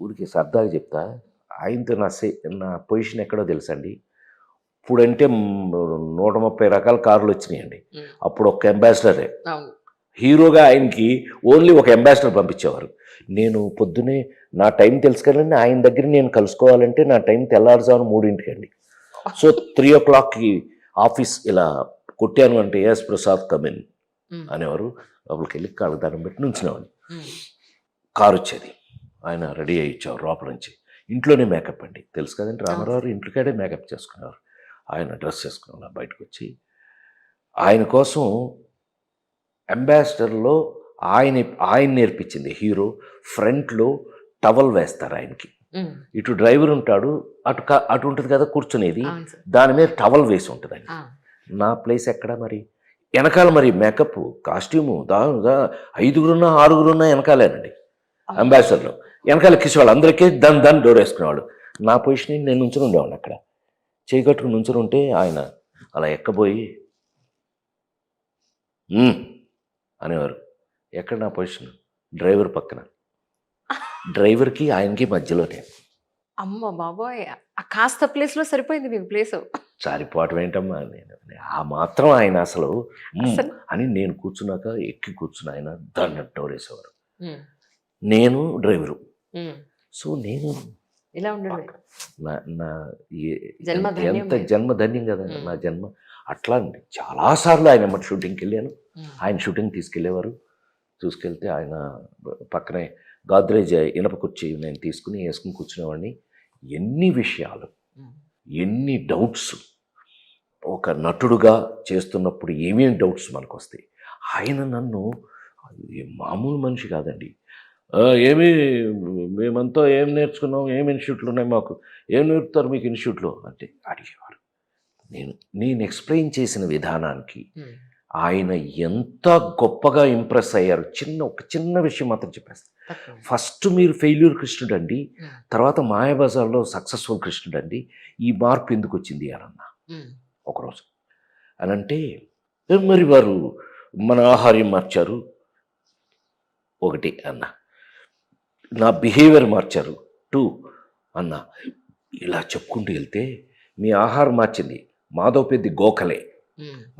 ఊరికే సరదాగా చెప్తా. ఆయనతో నా పొజిషన్ ఎక్కడో తెలుసండి. ఇప్పుడంటే 130 రకాల కార్‌లొచ్చినాయండి. అప్పుడు ఒక్క అంబాసిడరే. అవును. హీరోగా ఆయనకి ఓన్లీ ఒక అంబాసిడర్ పంపించేవారు. నేను పొద్దున్నే నా టైం తెలుసు కదండీ! ఆయన దగ్గర నేను కలుసుకోవాలంటే నా టైం తెల్లారుజామున 3:00కి. సో 3:00కి ఆఫీస్ ఇలా కొట్టాను అంటే ఎస్ ప్రసాద్ కమ్ ఇన్ అనేవారు. లోపలికెళ్ళి కాళ్ళకి దండం పెట్టి నుంచునేవాడిని. కారు వచ్చేది. ఆయన రెడీ అయ్యి ఇచ్చేవారు లోపల నుంచి. ఇంట్లోనే మేకప్ అండి. తెలుసు కదండీ! రామారావు ఇంటికాడే మేకప్ చేసుకునేవారు. ఆయన డ్రెస్ చేసుకునేవారు బయటకు వచ్చి. ఆయన కోసం అంబాసిడర్‌లో ఆయన నేర్పించింది హీరో. ఫ్రంట్‌లో టవల్ వేస్తారు ఆయనకి. ఇటు డ్రైవర్ ఉంటాడు. అటు ఉంటుంది కదా కూర్చునేది. దాని మీద టవల్ వేసి ఉంటుందండి. నా ప్లేస్ ఎక్కడ మరి? వెనకాల మరి మేకప్, కాస్ట్యూము ఐదుగురున్నా, ఆరుగురున్నా వెనకాలేనండి అంబాసిడర్‌లో. వెనకాల ఎక్కించేవాళ్ళు. అందరికీ దాన్ని డోర్ వేసుకునేవాళ్ళు. నా పొజిషన్ నేను నుంచుని ఉండేవాడిని అక్కడ. చేయి కట్టుకుని నుంచుని ఉంటే ఆయన అలా ఎక్కబోయి అనేవారు. ఎక్కడ నా పొజిషన్? డ్రైవర్ పక్కన. డ్రైవర్కి ఆయనకి మధ్యలోనే. అమ్మ బాబోయ్! కాస్త ప్లేస్‌లో సరిపోయింది మీకు ప్లేసు. సరిపోవటం ఏంటమ్మా నేను ఆ మాత్రం ఆయన అసలు అని నేను కూర్చున్నాక ఎక్కి కూర్చుని ఆయన దాన్ని డోరేసేవారు. నేను డ్రైవరు. సో నేను ఇలా ఉండండి. నా జన్మధన్యం. ఎంత జన్మధన్యం కదా నా జన్మ. అట్లా అండి చాలాసార్లు ఆయన ఎమ్మటి షూటింగ్కి వెళ్ళాను. ఆయన షూటింగ్ తీసుకెళ్ళేవారు. తీసుకెళ్తే ఆయన పక్కనే గాద్రేజ్ ఇనప కుర్చీ నేను తీసుకుని వేసుకుని కూర్చునేవాడిని. ఎన్ని విషయాలు, ఎన్ని డౌట్స్ ఒక నటుడుగా చేస్తున్నప్పుడు ఏమేమి డౌట్స్ మనకు వస్తాయి. ఆయన నన్ను మామూలు మనిషి కాదండి. మేమంతా ఏం నేర్చుకున్నాం, ఏం ఇన్స్టిట్యూట్లు ఉన్నాయి మాకు, ఏం నేర్పుతారు మీకు ఇన్స్టిట్యూట్లో అంటే అడిగేవారు. నేను ఎక్స్ప్లెయిన్ చేసిన విధానానికి ఆయన ఎంత గొప్పగా ఇంప్రెస్ అయ్యారు. ఒక చిన్న విషయం మాత్రం చెప్పేస్తాను. ఫస్ట్ మీరు ఫెయిల్యూర్ కృష్ణుడు అండి, తర్వాత మాయాబజార్లో సక్సెస్ఫుల్ కృష్ణుడు అండి, ఈ మార్పు ఎందుకు వచ్చింది అన్న ఒకరోజు అని అంటే, మరి వారు మన ఆహార్యం మార్చారు ఒకటి అన్న, నా బిహేవియర్ మార్చారు 2 అన్న. ఇలా చెప్పుకుంటూ వెళ్తే మీ ఆహారం మార్చింది మాధవపెద్ది గోఖలే.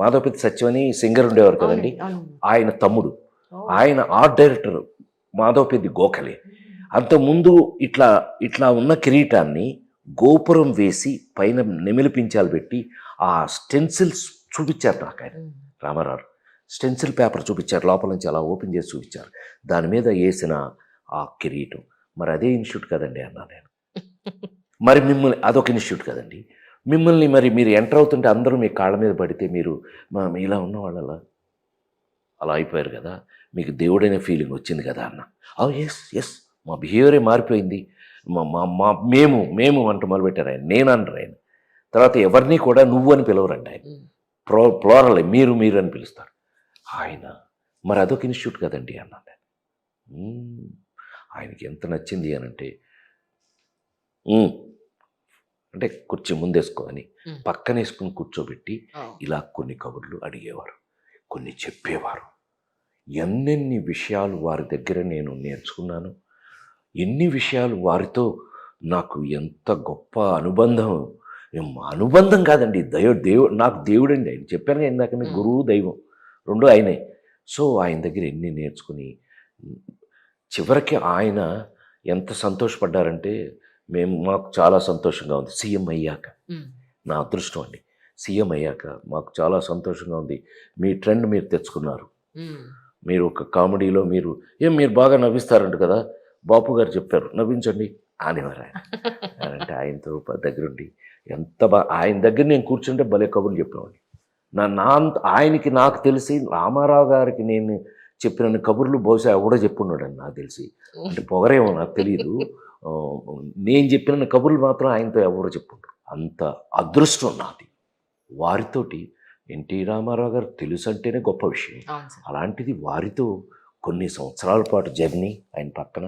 మాధవపెద్ది సత్యం అని సింగర్ ఉండేవారు కదండి, ఆయన తమ్ముడు. ఆయన ఆర్ట్ డైరెక్టర్ మాధవపెద్ది గోఖలే. అంతకుముందు ఇట్లా ఉన్న కిరీటాన్ని గోపురం వేసి పైన నెమిలిపించాలు పెట్టి ఆ స్టెన్సిల్స్ చూపించారు నాకు ఆయన రామారావు. స్టెన్సిల్ పేపర్ చూపించారు, లోపల నుంచి అలా ఓపెన్ చేసి చూపించారు. దాని మీద వేసిన ఆ కిరీటం. మరి అదే ఇన్స్టిట్యూట్ కదండి అన్నా నేను. మరి మిమ్మల్ని అదొక ఇన్స్టిట్యూట్ కదండి. మిమ్మల్ని మరి మీరు ఎంటర్ అవుతుంటే అందరూ మీ కాళ్ళ మీద పడితే మీరు ఇలా ఉన్న వాళ్ళు అలా అయిపోయారు కదా, మీకు దేవుడైన ఫీలింగ్ వచ్చింది కదా అన్న. ఎస్ మా బిహేవియరే మారిపోయింది. మేము అంటూ మొదలుపెట్టారు ఆయన. నేను అంటారు ఆయన. తర్వాత ఎవరిని కూడా నువ్వు అని పిలవరండి ఆయన. ప్లోరల్ మీరు అని పిలుస్తారు ఆయన. మరి అదొక ఇన్స్టిట్యూట్ కదండి అన్నాను నేను. ఆయనకి ఎంత నచ్చింది అనంటే, అంటే కుర్చీ ముందేసుకో అని పక్కన వేసుకుని కూర్చోబెట్టి ఇలా కొన్ని కబుర్లు అడిగేవారు, కొన్ని చెప్పేవారు. ఎన్నెన్ని విషయాలు వారి దగ్గర నేను నేర్చుకున్నాను. ఎన్ని విషయాలు వారితో నాకు ఎంత గొప్ప అనుబంధం కాదండి, నాకు దేవుడండి ఆయన. చెప్పాను ఇందాక మీకు గురువు దైవం రెండు ఆయనే. సో ఆయన దగ్గర ఎన్ని నేర్చుకుని చివరికి ఆయన ఎంత సంతోషపడ్డారంటే, మాకు చాలా సంతోషంగా ఉంది సీఎం అయ్యాక. నా అదృష్టం అండి. సీఎం అయ్యాక మాకు చాలా సంతోషంగా ఉంది. మీ ట్రెండ్ మీరు తెచ్చుకున్నారు. మీరు ఒక కామెడీలో మీరు బాగా నవ్విస్తారంట కదా, బాపు గారు చెప్పారు నవ్వించండి అనేవారు ఆయన. అంటే ఆయనతో దగ్గరుండి ఎంత ఆయన దగ్గర నేను కూర్చుంటే భలే కబుర్లు చెప్పేవాడిని. ఆయనకి నాకు తెలిసి రామారావు గారికి నేను చెప్పిన కబుర్లు బహుశా ఎవడో చెప్పున్నాడని నాకు తెలిసి. అంటే పొగరేమో నాకు తెలియదు. నేను చెప్పిన కబుర్లు మాత్రం ఆయనతో ఎవరో చెప్పుంటారు. అంత అదృష్టం నాది. వారితోటి ఎన్టీ రామారావు గారు తెలుసు అంటేనే గొప్ప విషయం. అలాంటిది వారితో కొన్ని సంవత్సరాల పాటు జర్నీ ఆయన పక్కన,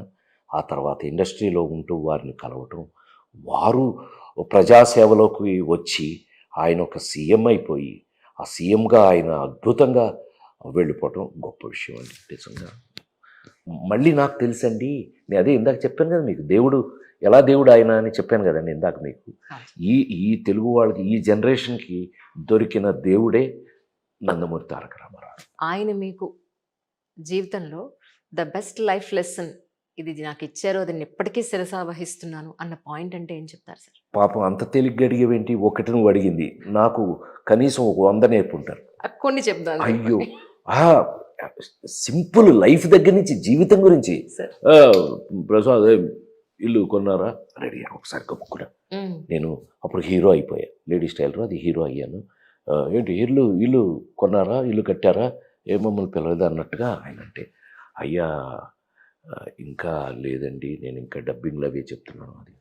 ఆ తర్వాత ఇండస్ట్రీలో ఉంటూ వారిని కలవటం, వారు ప్రజాసేవలోకి వచ్చి ఆయన ఒక సీఎం అయిపోయి ఆ సీఎంగా ఆయన అద్భుతంగా వెళ్ళిపోవటం గొప్ప విషయం అండి నిజంగా. మళ్ళీ నాకు తెలుసండి, నేను అదే ఇందాక చెప్పాను కదా మీకు, దేవుడు ఎలా దేవుడు ఆయన అని చెప్పాను కదండి ఇందాక మీకు. ఈ ఈ తెలుగు వాళ్ళకి ఈ జనరేషన్కి దొరికిన దేవుడే నందమూరి తారక రామారావు. ఆయన మీకు జీవితంలో ద బెస్ట్ లైఫ్ లెసన్ ఇది నాకు ఇచ్చారు, అది నేను ఇప్పటికీ శిరసా వహిస్తున్నాను అన్న పాయింట్ అంటే ఏం చెప్తారు సార్? పాపం అంత తేలిగ్గా అడిగేవేంటి, ఒకటి నువ్వు అడిగింది, నాకు కనీసం ఒక 100 నేర్పుంటారు. కొన్ని చెప్తాను అయ్యో సింపుల్ లైఫ్ దగ్గర నుంచి జీవితం గురించి. సార్. ప్రసాద్ ఇల్లు కొన్నారా రెడీ ఒకసారి కప్పుకున్నా. నేను అప్పుడు హీరో అయిపోయా, లేడీ స్టైలర్, అది హీరో అయ్యాను. ఏంటి ఇల్లు కొన్నారా, ఇల్లు కట్టారా, ఏ మమ్మల్ని పిలవదు అన్నట్టుగా ఆయన అంటే, అయ్యా ఇంకా లేదండి, నేను ఇంకా డబ్బింగ్లు అవి చెప్తున్నాను. అది